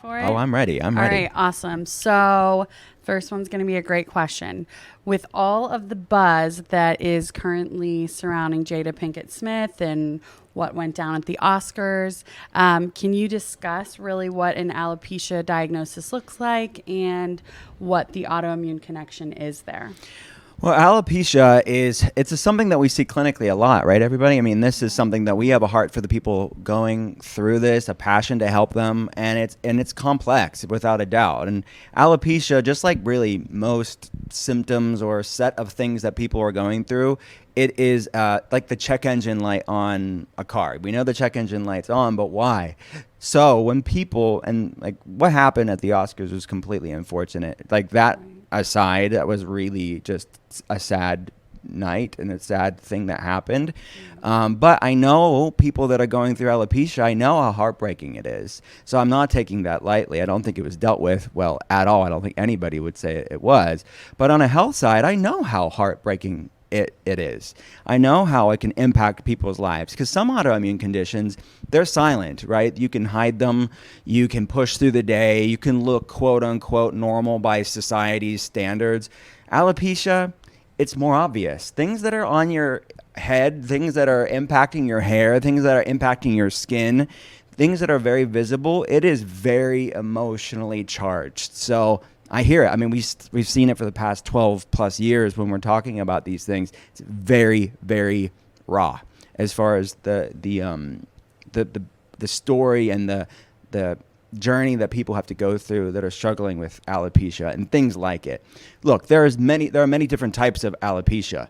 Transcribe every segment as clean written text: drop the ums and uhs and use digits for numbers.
for it? Oh, I'm ready. I'm All ready. right, awesome. So, first one's going to be a great question. With all of the buzz that is currently surrounding Jada Pinkett Smith and what went down at the Oscars, can you discuss really what an alopecia diagnosis looks like and what the autoimmune connection is there? Well, alopecia it's something that we see clinically a lot, right, everybody? I mean, this is something that we have a heart for the people going through this, a passion to help them, and it's complex without a doubt. And alopecia, just like really most symptoms or set of things that people are going through, it is like the check engine light on a car. We know the check engine light's on, but why? So when people, and like what happened at the Oscars was completely unfortunate. Like that aside, that was really just a sad night and a sad thing that happened. But I know people that are going through alopecia. I know how heartbreaking it is. So I'm not taking that lightly. I don't think it was dealt with well at all. I don't think anybody would say it was. But on a health side, I know how heartbreaking it is. I know how it can impact people's lives because some autoimmune conditions, they're silent, right? You can hide them. You can push through the day. You can look quote unquote normal by society's standards. Alopecia, it's more obvious. Things that are on your head, things that are impacting your hair, things that are impacting your skin, things that are very visible, it is very emotionally charged. So I hear it. I mean, we've seen it for the past 12 plus years when we're talking about these things. It's very, very raw as far as the story and the journey that people have to go through that are struggling with alopecia and things like it. Look, there are many different types of alopecia.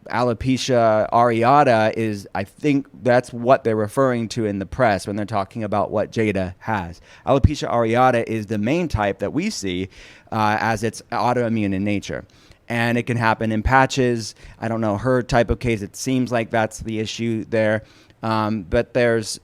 Alopecia areata is, I think that's what they're referring to in the press when they're talking about what Jada has. Alopecia areata is the main type that we see as it's autoimmune in nature. And it can happen in patches. I don't know her type of case. It seems like that's the issue there. But there's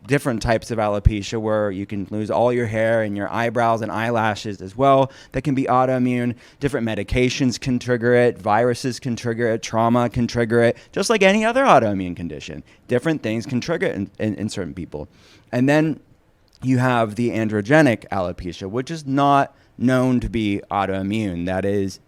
different types of alopecia where you can lose all your hair and your eyebrows and eyelashes as well. That can be autoimmune. Different medications can trigger it. Viruses can trigger it. Trauma can trigger it. Just like any other autoimmune condition. Different things can trigger it in certain people. And then you have the androgenic alopecia, which is not known to be autoimmune.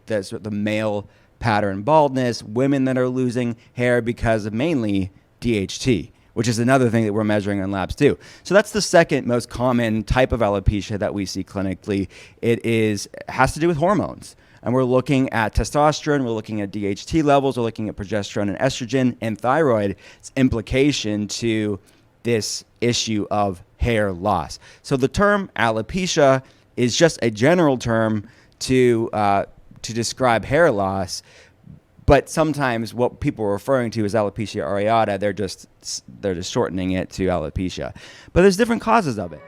That's the male pattern baldness, women that are losing hair because of mainly DHT, which is another thing that we're measuring in labs too. So that's the second most common type of alopecia that we see clinically. It has to do with hormones. And we're looking at testosterone, we're looking at DHT levels, we're looking at progesterone and estrogen and thyroid's implication to this issue of hair loss. So the term alopecia is just a general term to describe hair loss. But sometimes what people are referring to as alopecia areata, they're just shortening it to alopecia. But there's different causes of it.